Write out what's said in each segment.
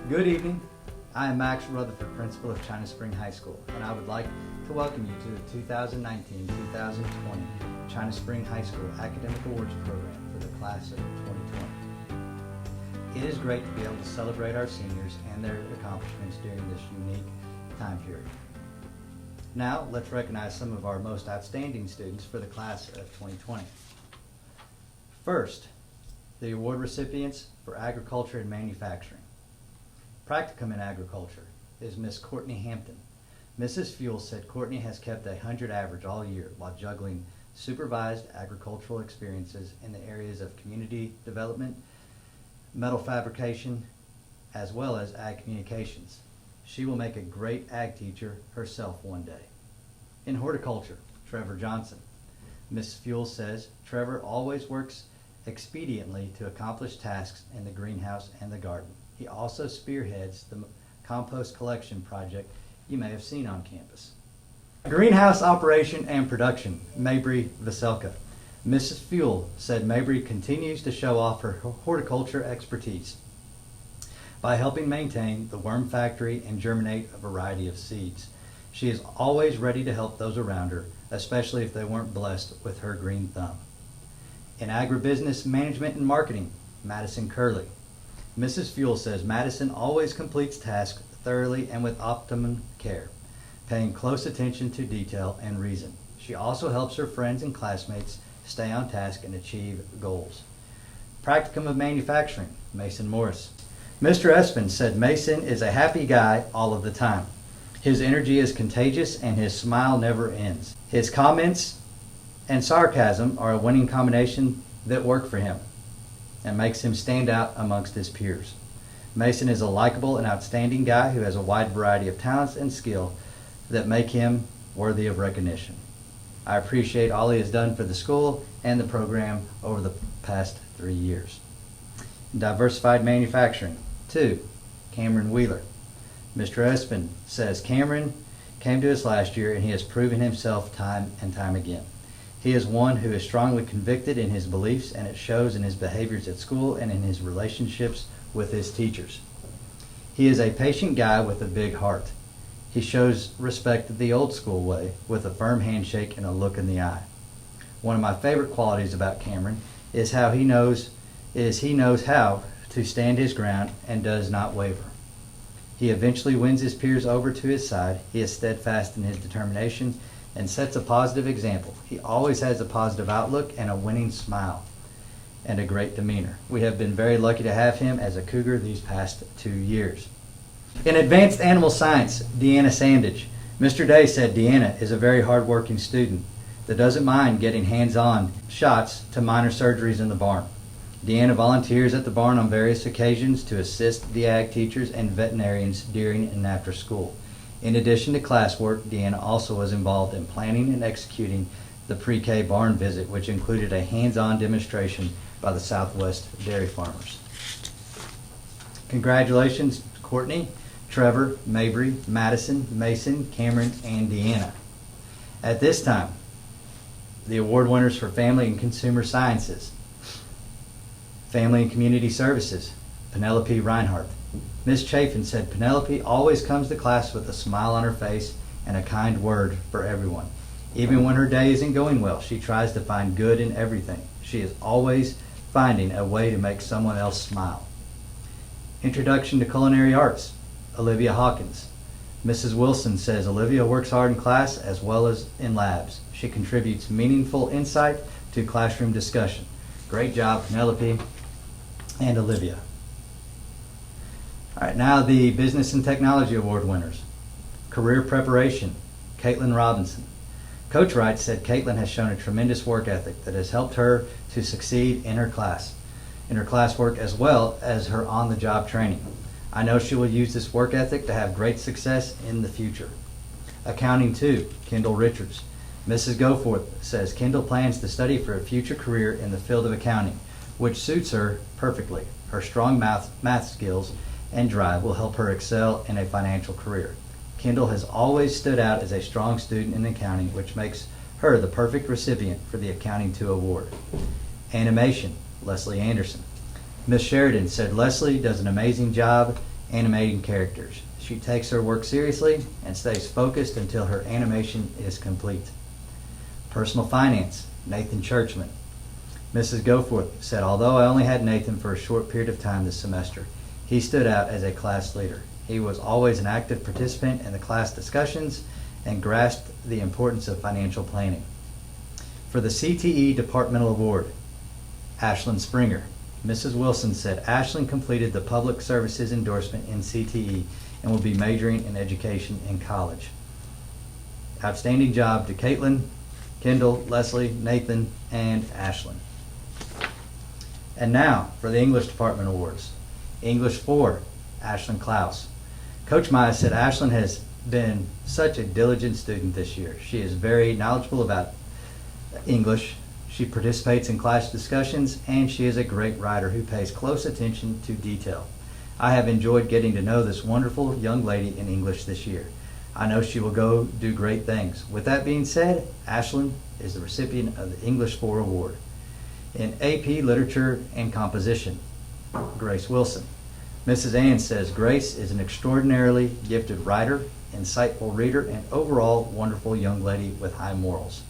Good evening. I am Max Rutherford, principal of China Spring High School, and I would like to welcome you to the 2019-2020 China Spring High School Academic Awards Program for the class of 2020. It is great to be able to celebrate our seniors and their accomplishments during this unique time period. Now, let's recognize some of our most outstanding students for the class of 2020. First, the award recipients for Agriculture and Manufacturing. Practicum in Agriculture is Miss Courtney Hampton. Mrs. Fuel said Courtney has kept a 100 average all year while juggling supervised agricultural experiences in the areas of community development, metal fabrication, as well as ag communications. She will make a great ag teacher herself one day. In Horticulture, Trevor Johnson. Mrs. Fuel says Trevor always works expediently to accomplish tasks in the greenhouse and the garden. He also spearheads the compost collection project you may have seen on campus. Greenhouse operation and production, Mabry Veselka. Mrs. Fuel said Mabry continues to show off her horticulture expertise by helping maintain the worm factory and germinate a variety of seeds. She is always ready to help those around her, especially if they weren't blessed with her green thumb. In Agribusiness Management and Marketing, Madison Curley. Mrs. Fuel says Madison always completes tasks thoroughly and with optimum care, paying close attention to detail and reason. She also helps her friends and classmates stay on task and achieve goals. Practicum of Manufacturing, Mason Morris. Mr. Espin said Mason is a happy guy all of the time. His energy is contagious and his smile never ends. His comments and sarcasm are a winning combination that work for him and makes him stand out amongst his peers. Mason is a likable and outstanding guy who has a wide variety of talents and skill that make him worthy of recognition. I appreciate all he has done for the school and the program over the past 3 years. Diversified Manufacturing. 2, Cameron Wheeler. Mr. Espin says Cameron came to us last year and he has proven himself time and time again. He is one who is strongly convicted in his beliefs, and it shows in his behaviors at school and in his relationships with his teachers. He is a patient guy with a big heart. He shows respect the old school way with a firm handshake and a look in the eye. One of my favorite qualities about Cameron is he knows how to stand his ground and does not waver. He eventually wins his peers over to his side. He is steadfast in his determination and sets a positive example. He always has a positive outlook and a winning smile and a great demeanor. We have been very lucky to have him as a Cougar these past 2 years. In Advanced Animal Science, Deanna Sandage. Mr. Day said Deanna is a very hard-working student that doesn't mind getting hands-on shots to minor surgeries in the barn. Deanna volunteers at the barn on various occasions to assist the ag teachers and veterinarians during and after school. In addition to classwork, Deanna also was involved in planning and executing the pre-K barn visit, which included a hands-on demonstration by the Southwest dairy farmers. Congratulations, Courtney, Trevor, Mabry, Madison, Mason, Cameron, and Deanna. At this time, the award winners for Family and Consumer Sciences. Family and Community Services, Penelope Reinhardt. Ms. Chafin said Penelope always comes to class with a smile on her face and a kind word for everyone. Even when her day isn't going well, she tries to find good in everything. She is always finding a way to make someone else smile. Introduction to Culinary Arts, Olivia Hawkins. Mrs. Wilson says Olivia works hard in class as well as in labs. She contributes meaningful insight to classroom discussion. Great job, Penelope and Olivia. All right, now the Business and Technology Award winners. Career Preparation, Caitlin Robinson. Coach Wright said Caitlin has shown a tremendous work ethic that has helped her to succeed in her classwork as well as her on-the-job training. I know she will use this work ethic to have great success in the future. Accounting 2, Kendall Richards. Mrs. Goforth says Kendall plans to study for a future career in the field of accounting, which suits her perfectly. Her strong math skills and drive will help her excel in a financial career. Kendall has always stood out as a strong student in accounting, which makes her the perfect recipient for the Accounting 2 award. Animation, Leslie Anderson. Miss Sheridan said Leslie does an amazing job animating characters. She takes her work seriously and stays focused until her animation is complete. Personal finance, Nathan Churchman. Mrs. Goforth said, although I only had Nathan for a short period of time this semester, he stood out as a class leader. He was always an active participant in the class discussions and grasped the importance of financial planning. For the CTE Departmental Award, Ashlyn Springer. Mrs. Wilson said Ashlyn completed the public services endorsement in CTE and will be majoring in education in college. Outstanding job to Caitlin, Kendall, Leslie, Nathan, and Ashlyn. And now for the English Department Awards. English 4, Ashlyn Klaus. Coach Maya said Ashlyn has been such a diligent student this year. She is very knowledgeable about English. She participates in class discussions, and she is a great writer who pays close attention to detail. I have enjoyed getting to know this wonderful young lady in English this year. I know she will go do great things. With that being said, Ashlyn is the recipient of the English 4 Award. In AP Literature and Composition, Grace Wilson. Mrs. Ann says Grace is an extraordinarily gifted writer, insightful reader, and overall wonderful young lady with high morals.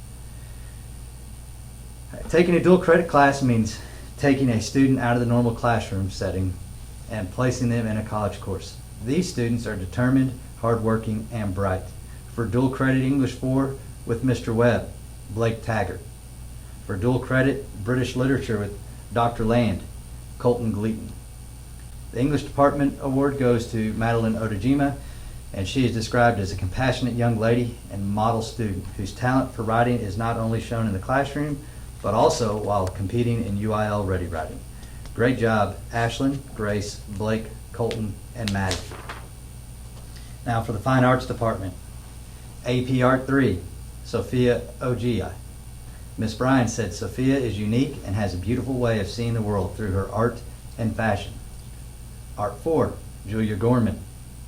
Taking a dual credit class means taking a student out of the normal classroom setting and placing them in a college course. These students are determined, hardworking, and bright. For dual credit English 4 with Mr. Webb, Blake Taggart. For dual credit British Literature with Dr. Land, Colton Gleaton. The English Department Award goes to Madeline Odejima, and she is described as a compassionate young lady and model student whose talent for writing is not only shown in the classroom, but also while competing in UIL Ready Writing. Great job, Ashlyn, Grace, Blake, Colton, and Maddie. Now for the Fine Arts Department. AP Art 3, Sophia Ogia. Miss Bryan said Sophia is unique and has a beautiful way of seeing the world through her art and fashion. Art 4, Julia Gorman.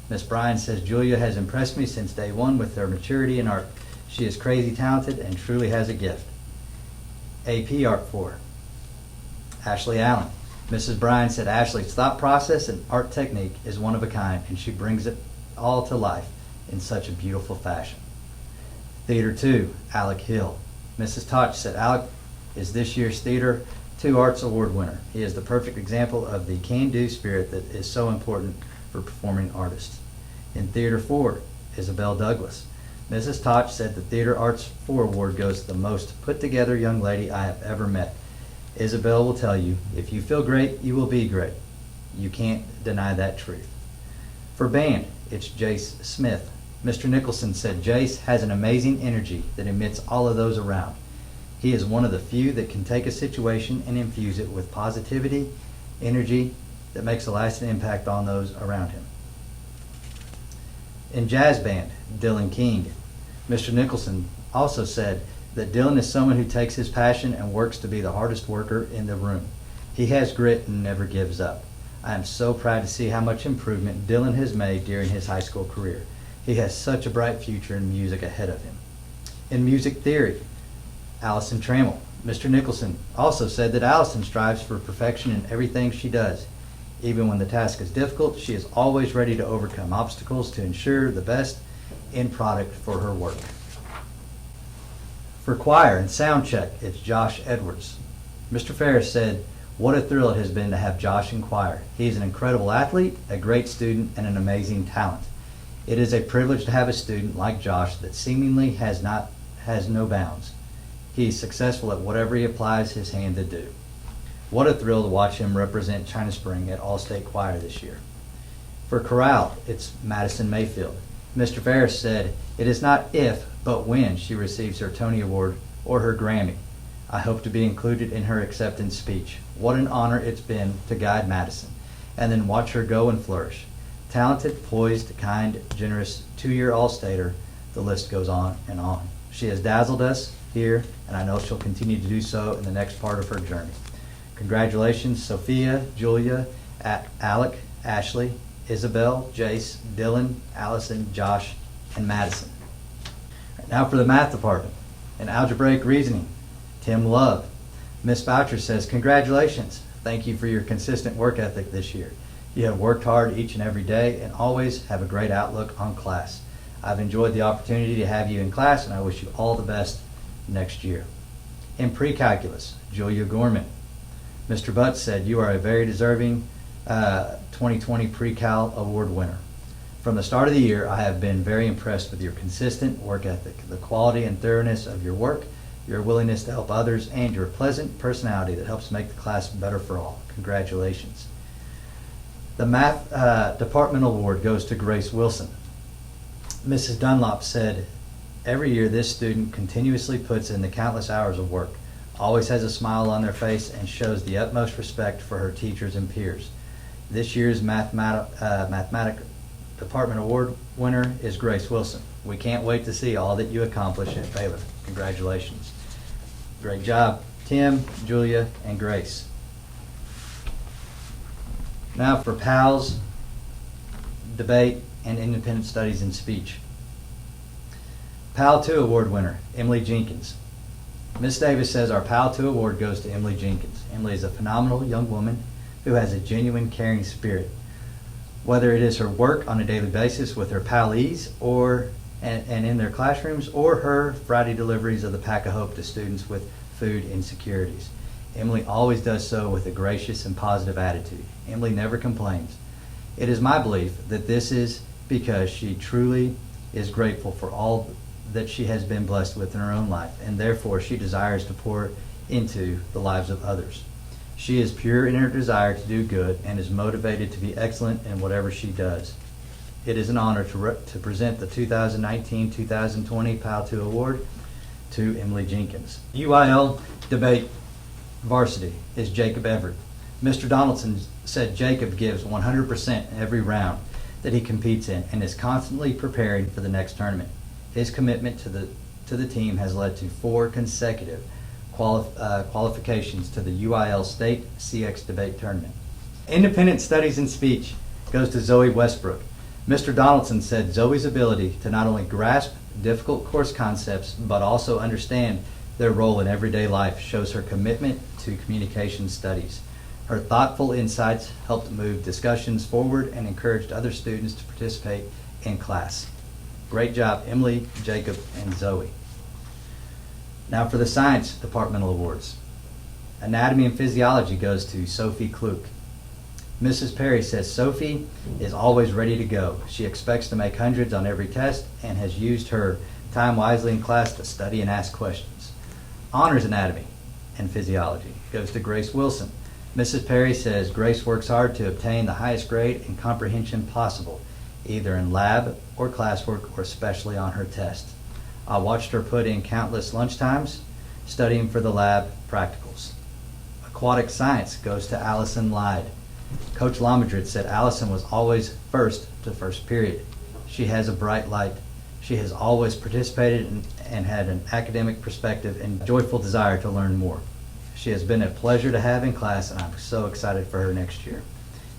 Miss Bryan says Julia has impressed me since day one with her maturity in art. She is crazy talented and truly has a gift. AP Art 4, Ashley Allen. Mrs. Bryan said Ashley's thought process and art technique is one of a kind, and she brings it all to life in such a beautiful fashion. Theater 2, Alec Hill. Mrs. Toch said Alec is this year's Theater 2 Arts Award winner. He is the perfect example of the can-do spirit that is so important for performing artists. In Theater 4, Isabel Douglas. Mrs. Toch said the Theater Arts 4 Award goes to the most put-together young lady I have ever met. Isabel will tell you, if you feel great, you will be great. You can't deny that truth. For band, it's Jace Smith. Mr. Nicholson said Jace has an amazing energy that emits all of those around. He is one of the few that can take a situation and infuse it with positivity, energy that makes a lasting impact on those around him. In jazz band, Dylan King. Mr. Nicholson also said that Dylan is someone who takes his passion and works to be the hardest worker in the room. He has grit and never gives up. I am so proud to see how much improvement Dylan has made during his high school career. He has such a bright future in music ahead of him. In music theory, Allison Trammell. Mr. Nicholson also said that Allison strives for perfection in everything she does. Even when the task is difficult, she is always ready to overcome obstacles to ensure the best end product for her work. For choir and sound check, it's Josh Edwards. Mr. Ferris said, what a thrill it has been to have Josh in choir. He is an incredible athlete, a great student, and an amazing talent. It is a privilege to have a student like Josh that seemingly has no bounds. He is successful at whatever he applies his hand to do. What a thrill to watch him represent China Spring at All-State Choir this year. For chorale, it's Madison Mayfield. Mr. Ferris said, it is not if, but when she receives her Tony Award or her Grammy. I hope to be included in her acceptance speech. What an honor it's been to guide Madison, and then watch her go and flourish. Talented, poised, kind, generous, 2-year All-Stater, the list goes on and on. She has dazzled us here, and I know she'll continue to do so in the next part of her journey. Congratulations, Sophia, Julia, Alec, Ashley, Isabel, Jace, Dylan, Allison, Josh, and Madison. Now for the math department. In algebraic reasoning, Tim Love. Miss Boucher says, congratulations. Thank you for your consistent work ethic this year. You have worked hard each and every day and always have a great outlook on class. I've enjoyed the opportunity to have you in class, and I wish you all the best next year. In pre-calculus, Julia Gorman. Mr. Butts said, you are a very deserving 2020 Pre-Cal Award winner. From the start of the year, I have been very impressed with your consistent work ethic, the quality and thoroughness of your work, your willingness to help others, and your pleasant personality that helps make the class better for all. Congratulations. The Math Department Award goes to Grace Wilson. Mrs. Dunlop said, every year this student continuously puts in the countless hours of work, always has a smile on their face, and shows the utmost respect for her teachers and peers. This year's Mathematics Department Award winner is Grace Wilson. We can't wait to see all that you accomplish at Baylor. Congratulations. Great job, Tim, Julia, and Grace. Now for PALS, Debate, and Independent Studies in Speech. PAL 2 Award winner, Emily Jenkins. Ms. Davis says our PAL 2 award goes to Emily Jenkins. Emily is a phenomenal young woman who has a genuine caring spirit. Whether it is her work on a daily basis with her PALEs and in their classrooms, or her Friday deliveries of the Pack of Hope to students with food insecurities. Emily always does so with a gracious and positive attitude. Emily never complains. It is my belief that this is because she truly is grateful for all that she has been blessed with in her own life, and therefore she desires to pour into the lives of others. She is pure in her desire to do good and is motivated to be excellent in whatever she does. It is an honor to present the 2019-2020 PAL 2 Award to Emily Jenkins. UIL Debate Varsity is Jacob Everett. Mr. Donaldson said Jacob gives 100% every round that he competes in and is constantly preparing for the next tournament. His commitment to the team has led to 4 consecutive qualifications to the UIL State CX Debate Tournament. Independent Studies in Speech goes to Zoe Westbrook. Mr. Donaldson said Zoe's ability to not only grasp difficult course concepts but also understand their role in everyday life shows her commitment to communication studies. Her thoughtful insights helped move discussions forward and encouraged other students to participate in class. Great job, Emily, Jacob, and Zoe. Now for the Science Departmental Awards. Anatomy and Physiology goes to Sophie Kluk. Mrs. Perry says Sophie is always ready to go. She expects to make hundreds on every test and has used her time wisely in class to study and ask questions. Honors Anatomy and Physiology goes to Grace Wilson. Mrs. Perry says Grace works hard to obtain the highest grade and comprehension possible, either in lab or classwork or especially on her test. I watched her put in countless lunchtimes studying for the lab practicals. Aquatic Science goes to Allison Lyde. Coach Lamadrid said Allison was always first to first period. She has a bright light. She has always participated and had an academic perspective and joyful desire to learn more. She has been a pleasure to have in class, and I'm so excited for her next year.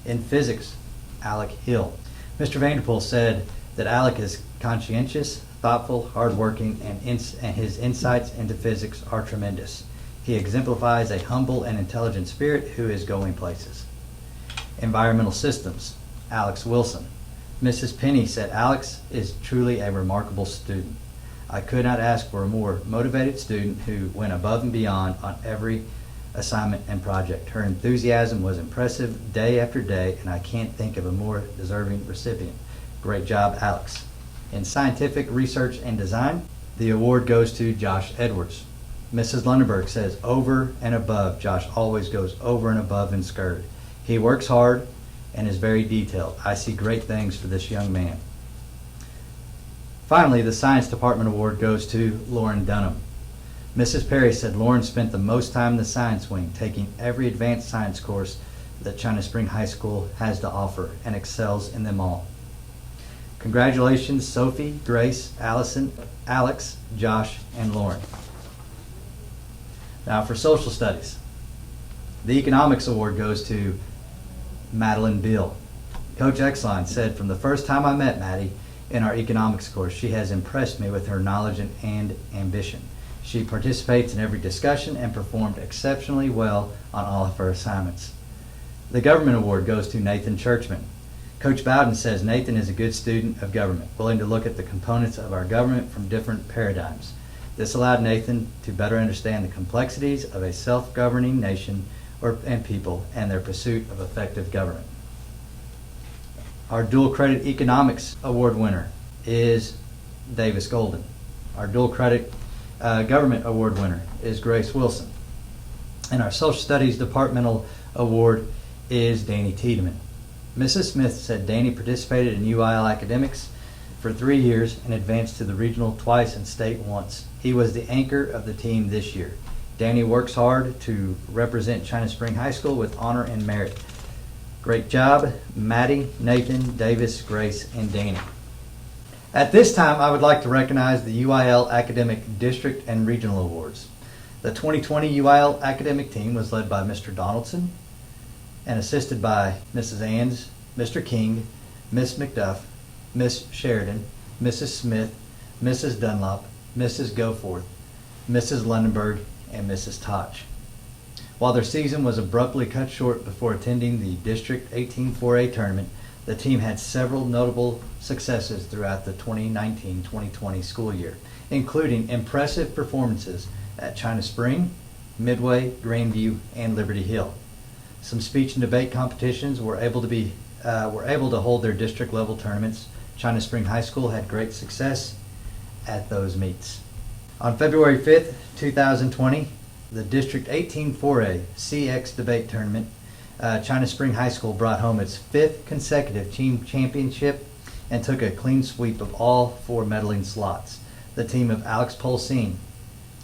In Physics, Alec Hill. Mr. Vanderpool said that Alec is conscientious, thoughtful, hardworking, and his insights into physics are tremendous. He exemplifies a humble and intelligent spirit who is going places. Environmental Systems, Alex Wilson. Mrs. Penny said Alex is truly a remarkable student. I could not ask for a more motivated student who went above and beyond on every assignment and project. Her enthusiasm was impressive day after day, and I can't think of a more deserving recipient. Great job, Alex. In Scientific Research and Design, the award goes to Josh Edwards. Mrs. Lunenberg says over and above. Josh always goes over and above in SCURD. He works hard and is very detailed. I see great things for this young man. Finally, the Science Department Award goes to Lauren Dunham. Mrs. Perry said Lauren spent the most time in the science wing, taking every advanced science course that China Spring High School has to offer and excels in them all. Congratulations, Sophie, Grace, Allison, Alex, Josh, and Lauren. Now for Social Studies. The Economics Award goes to Madeline Beal. Coach Exline said, from the first time I met Maddie in our economics course, she has impressed me with her knowledge and ambition. She participates in every discussion and performed exceptionally well on all of her assignments. The Government Award goes to Nathan Churchman. Coach Bowden says Nathan is a good student of government, willing to look at the components of our government from different paradigms. This allowed Nathan to better understand the complexities of a self-governing nation and people and their pursuit of effective government. Our Dual Credit Economics Award winner is Davis Golden. Our Dual Credit Government Award winner is Grace Wilson. And our Social Studies Departmental Award is Danny Tiedemann. Mrs. Smith said Danny participated in UIL academics for 3 years and advanced to the regional twice and state once. He was the anchor of the team this year. Danny works hard to represent China Spring High School with honor and merit. Great job, Maddie, Nathan, Davis, Grace, and Danny. At this time, I would like to recognize the UIL Academic District and Regional Awards. The 2020 UIL academic team was led by Mr. Donaldson and assisted by Mrs. Anns, Mr. King, Miss McDuff, Miss Sheridan, Mrs. Smith, Mrs. Dunlop, Mrs. Goforth, Mrs. Lundenberg, and Mrs. Toch. While their season was abruptly cut short before attending the District 18-4A tournament, the team had several notable successes throughout the 2019-2020 school year, including impressive performances at China Spring, Midway, Grandview, and Liberty Hill. Some speech and debate competitions were able to hold their district level tournaments. China Spring High School had great success at those meets. On February 5th, 2020, the District 18-4A CX debate tournament, China Spring High School brought home its 5th consecutive team championship and took a clean sweep of all 4 medaling slots. The team of Alex Polsine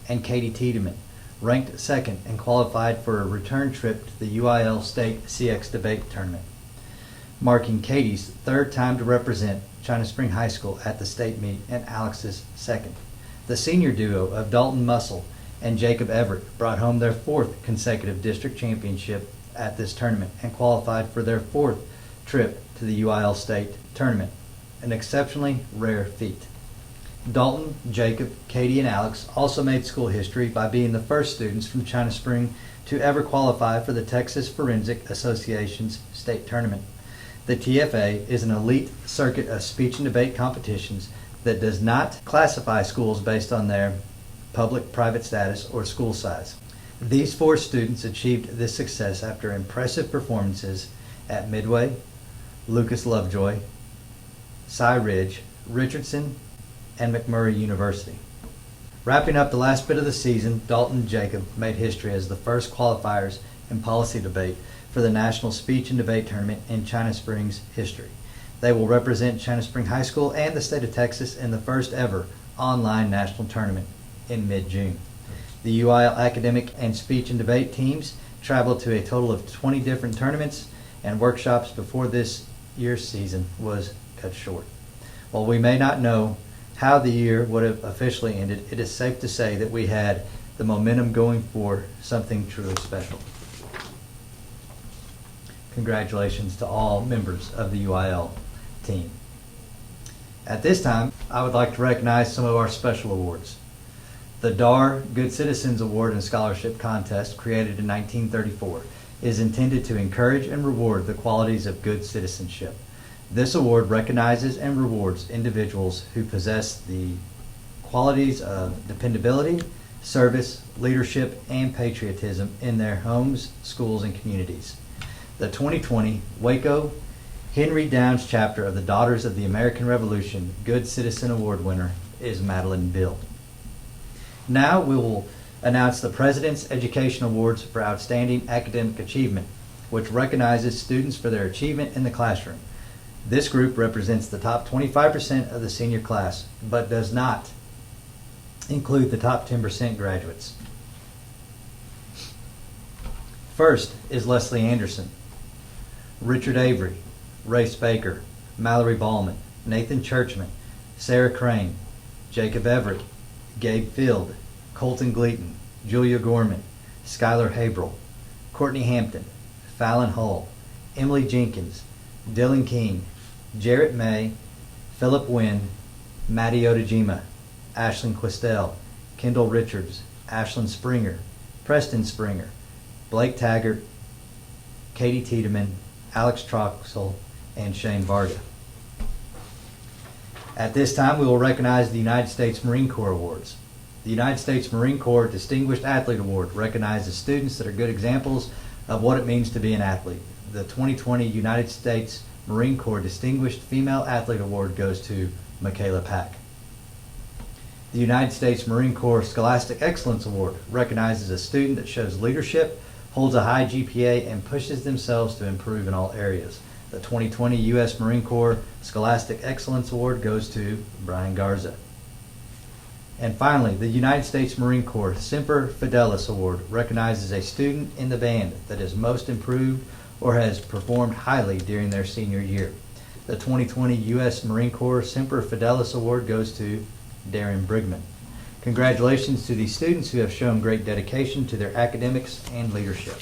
and Katie Tiedemann ranked second and qualified for a return trip to the UIL State CX Debate Tournament, marking Katie's 3rd time to represent China Spring High School at the state meet and Alex's 2nd. The senior duo of Dalton Mussel and Jacob Everett brought home their 4th consecutive district championship at this tournament and qualified for their 4th trip to the UIL State Tournament, an exceptionally rare feat. Dalton, Jacob, Katie, and Alex also made school history by being the first students from China Spring to ever qualify for the Texas Forensic Association's state tournament. The TFA is an elite circuit of speech and debate competitions that does not classify schools based on their public-private status or school size. These 4 students achieved this success after impressive performances at Midway, Lucas Lovejoy, Cy Ridge, Richardson, and McMurray University. Wrapping up the last bit of the season, Dalton and Jacob made history as the first qualifiers in policy debate for the National Speech and Debate Tournament in China Springs history. They will represent China Spring High School and the state of Texas in the first ever online national tournament in mid-June. The UIL academic and speech and debate teams traveled to a total of 20 different tournaments and workshops before this year's season was cut short. While we may not know how the year would have officially ended, it is safe to say that we had the momentum going for something truly special. Congratulations to all members of the UIL team. At this time, I would like to recognize some of our special awards. The DAR Good Citizens Award and Scholarship Contest, created in 1934, is intended to encourage and reward the qualities of good citizenship. This award recognizes and rewards individuals who possess the qualities of dependability, service, leadership, and patriotism in their homes, schools, and communities. The 2020 Waco Henry Downs chapter of the Daughters of the American Revolution Good Citizen Award winner is Madeline Bill. Now we will announce the President's Education Awards for Outstanding Academic Achievement, which recognizes students for their achievement in the classroom. This group represents the top 25% of the senior class, but does not include the top 10% graduates. First is Leslie Anderson, Richard Avery, Race Baker, Mallory Ballman, Nathan Churchman, Sarah Crane, Jacob Everett, Gabe Field, Colton Gleaton, Julia Gorman, Skylar Habrel, Courtney Hampton, Fallon Hull, Emily Jenkins, Dylan King, Jarrett May, Philip Wynn, Maddie Odejima, Ashlyn Quistel, Kendall Richards, Ashlyn Springer, Preston Springer, Blake Taggart, Katie Tiedemann, Alex Troxel, and Shane Varga. At this time, we will recognize the United States Marine Corps Awards. The United States Marine Corps Distinguished Athlete Award recognizes students that are good examples of what it means to be an athlete. The 2020 United States Marine Corps Distinguished Female Athlete Award goes to Michaela Pack. The United States Marine Corps Scholastic Excellence Award recognizes a student that shows leadership, holds a high GPA, and pushes themselves to improve in all areas. The 2020 U.S. Marine Corps Scholastic Excellence Award goes to Brian Garza. And finally, the United States Marine Corps Semper Fidelis Award recognizes a student in the band that is most improved or has performed highly during their senior year. The 2020 U.S. Marine Corps Semper Fidelis Award goes to Darren Brigman. Congratulations to these students who have shown great dedication to their academics and leadership.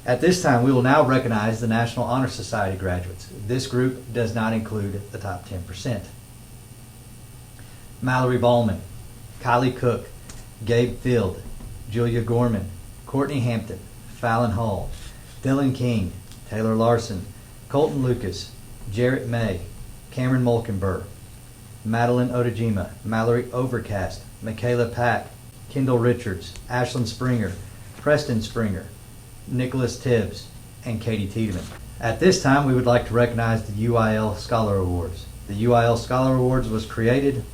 At this time, we will now recognize the National Honor Society graduates. This group does not include the top 10%. Mallory Ballman, Kylie Cook, Gabe Field, Julia Gorman, Courtney Hampton, Fallon Hall, Dylan King, Taylor Larson, Colton Lucas, Jarrett May, Cameron Molkenberg, Madeline Odejima, Mallory Overcast, Michaela Pack, Kendall Richards, Ashlyn Springer, Preston Springer, Nicholas Tibbs, and Katie Tiedemann. At this time, we would like to recognize the UIL Scholar Awards. The UIL Scholar Awards was created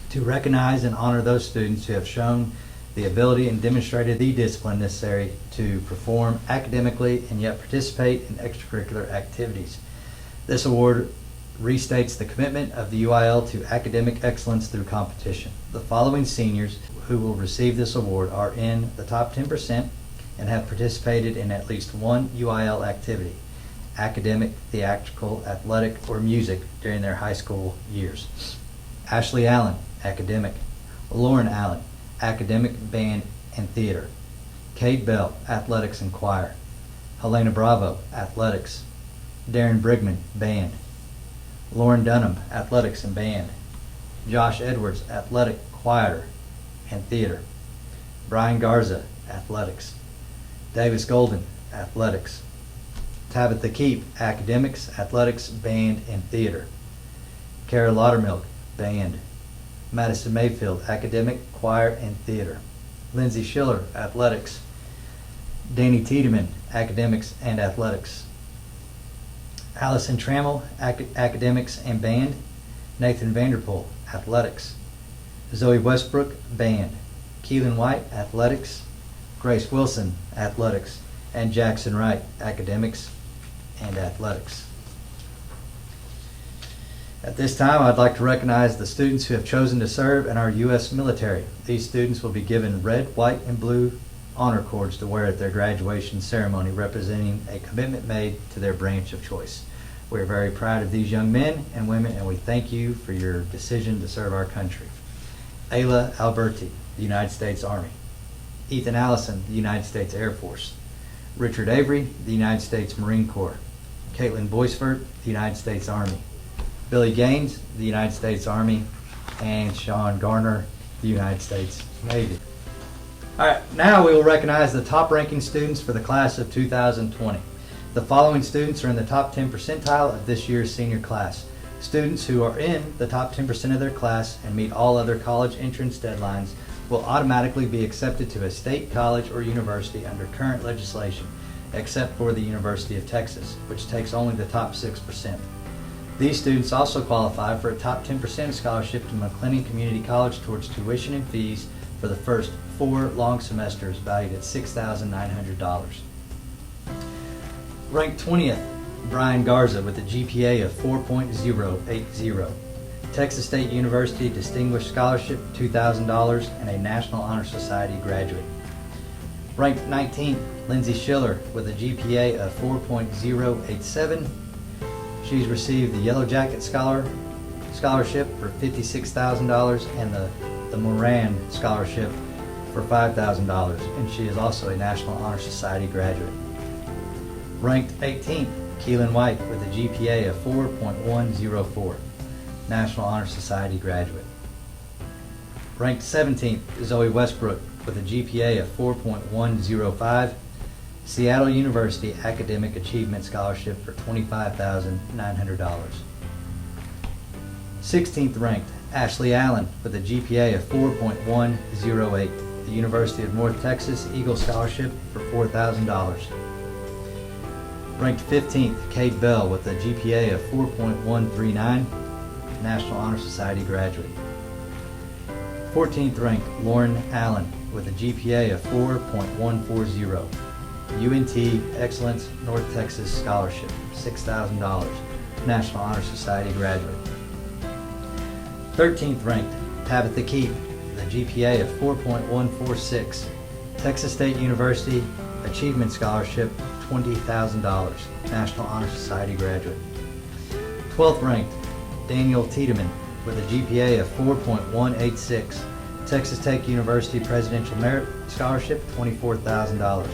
to recognize and honor those students who have shown the ability and demonstrated the discipline necessary to perform academically and yet participate in extracurricular activities. This award restates the commitment of the UIL to academic excellence through competition. The following seniors who will receive this award are in the top 10% and have participated in at least one UIL activity: academic, theatrical, athletic, or music during their high school years. Ashley Allen, academic. Lauren Allen, academic, band, and theater. Cade Bell, athletics and choir. Helena Bravo, athletics. Darren Brigman, band. Lauren Dunham, athletics and band. Josh Edwards, athletic, choir, and theater. Brian Garza, athletics. Davis Golden, athletics. Tabitha Keep, academics, athletics, band, and theater. Kara Laudermilk, band. Madison Mayfield, academic, choir, and theater. Lindsay Schiller, athletics. Danny Tiedemann, academics and athletics. Allison Trammell, academics and band. Nathan Vanderpool, athletics. Zoe Westbrook, band. Keelan White, athletics. Grace Wilson, athletics. And Jackson Wright, academics and athletics. At this time, I'd like to recognize the students who have chosen to serve in our U.S. military. These students will be given red, white, and blue honor cords to wear at their graduation ceremony, representing a commitment made to their branch of choice. We're very proud of these young men and women, and we thank you for your decision to serve our country. Ayla Alberti, the United States Army. Ethan Allison, the United States Air Force. Richard Avery, the United States Marine Corps. Caitlin Boisford, the United States Army. Billy Gaines, the United States Army. And Sean Garner, the United States Navy. All right, now we will recognize the top-ranking students for the class of 2020. The following students are in the top 10 percentile of this year's senior class. Students who are in the top 10% of their class and meet all other college entrance deadlines will automatically be accepted to a state college or university under current legislation, except for the University of Texas, which takes only the top 6%. These students also qualify for a top 10% scholarship to McLennan Community College towards tuition and fees for the first 4 long semesters valued at $6,900. Ranked 20th, Brian Garza with a GPA of 4.080. Texas State University Distinguished Scholarship, $2,000, and a National Honor Society graduate. Ranked 19th, Lindsay Schiller with a GPA of 4.087. She's received the Yellow Jacket Scholarship for $56,000 and the Moran Scholarship for $5,000, and she is also a National Honor Society graduate. Ranked 18th, Keelan White with a GPA of 4.104, National Honor Society graduate. Ranked 17th, Zoe Westbrook with a GPA of 4.105, Seattle University Academic Achievement Scholarship for $25,900. 16th ranked, Ashley Allen with a GPA of 4.108, the University of North Texas Eagle Scholarship for $4,000. Ranked 15th, Kate Bell with a GPA of 4.139, National Honor Society graduate. 14th ranked, Lauren Allen with a GPA of 4.140, UNT Excellence North Texas Scholarship, $6,000, National Honor Society graduate. 13th ranked, Tabitha Keep with a GPA of 4.146, Texas State University Achievement Scholarship, $20,000, National Honor Society graduate. 12th ranked, Daniel Tiedemann with a GPA of 4.186, Texas Tech University Presidential Merit Scholarship, $24,000.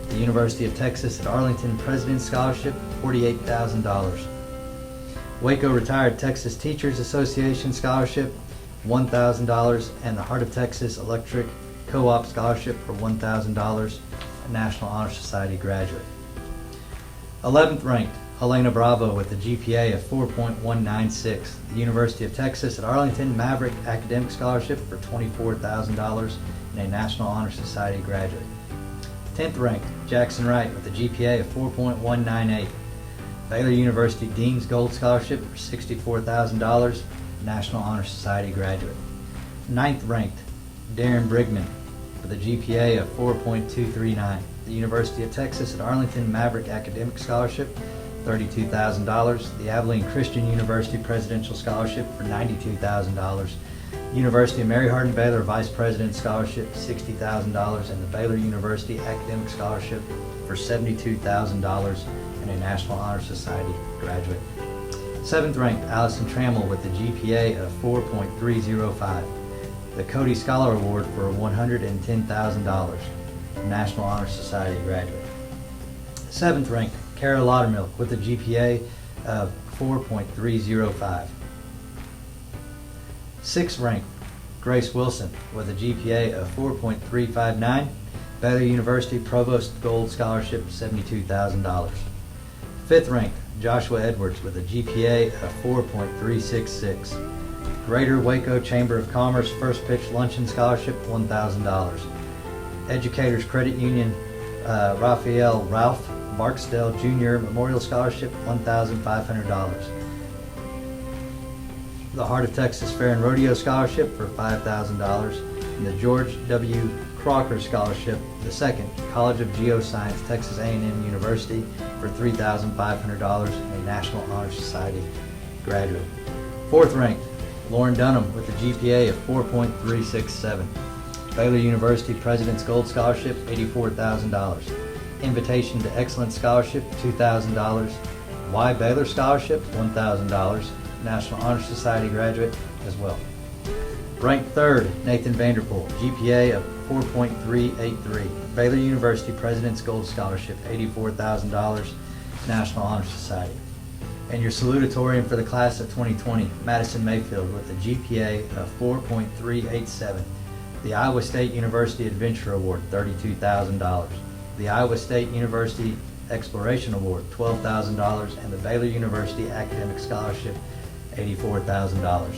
The University of Texas at Arlington President's Scholarship, $48,000. Waco Retired Texas Teachers Association Scholarship, $1,000, and the Heart of Texas Electric Co-op Scholarship for $1,000, a National Honor Society graduate. 11th ranked, Helena Bravo with a GPA of 4.196, the University of Texas at Arlington Maverick Academic Scholarship for $24,000 and a National Honor Society graduate. 10th ranked, Jackson Wright with a GPA of 4.198, Baylor University Dean's Gold Scholarship for $64,000, National Honor Society graduate. 9th ranked, Darren Brigman with a GPA of 4.239, the University of Texas at Arlington Maverick Academic Scholarship, $32,000, the Abilene Christian University Presidential Scholarship for $92,000, University of Mary Hardin Baylor Vice President Scholarship, $60,000, and the Baylor University Academic Scholarship for $72,000, and a National Honor Society graduate. 7th ranked, Allison Trammell with a GPA of 4.305, the Cody Scholar Award for $110,000, National Honor Society graduate. 7th ranked, Kara Laudermilk with a GPA of 4.305. 6th ranked, Grace Wilson with a GPA of 4.359, Baylor University Provost Gold Scholarship, $72,000. 5th ranked, Joshua Edwards with a GPA of 4.366, Greater Waco Chamber of Commerce First Pitch Luncheon Scholarship, $1,000. Educators Credit Union Raphael Ralph Barksdale Jr. Memorial Scholarship, $1,500. The Heart of Texas Fair and Rodeo Scholarship for $5,000, and the George W. Crocker Scholarship, the second, College of Geoscience, Texas A&M University for $3,500, and a National Honor Society graduate. 4th ranked, Lauren Dunham with a GPA of 4.367, Baylor University President's Gold Scholarship, $84,000. Invitation to Excellence Scholarship, $2,000. Y Baylor Scholarship, $1,000. National Honor Society graduate as well. Ranked 3rd, Nathan Vanderpool, GPA of 4.383. Baylor University President's Gold Scholarship, $84,000. National Honor Society. And your salutatorian for the class of 2020, Madison Mayfield with a GPA of 4.387. The Iowa State University Adventure Award, $32,000. The Iowa State University Exploration Award, $12,000, and the Baylor University Academic Scholarship, $84,000.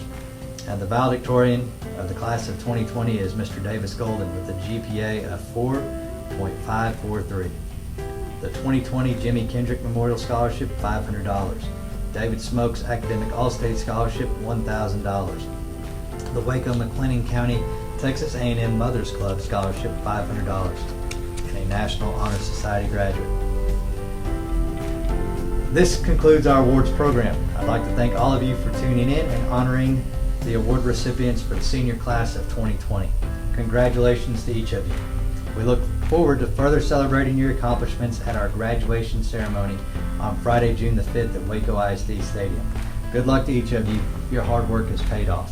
And the valedictorian of the class of 2020 is Mr. Davis Golden with a GPA of 4.543. The 2020 Jimmy Kendrick Memorial Scholarship, $500. David Smokes Academic All-State Scholarship, $1,000. The Waco McLennan County Texas A&M Mothers Club Scholarship, $500. And a National Honor Society graduate. This concludes our awards program. I'd like to thank all of you for tuning in and honoring the award recipients for the senior class of 2020. Congratulations to each of you. We look forward to further celebrating your accomplishments at our graduation ceremony on Friday, June the 5th at Waco ISD Stadium. Good luck to each of you. Your hard work has paid off.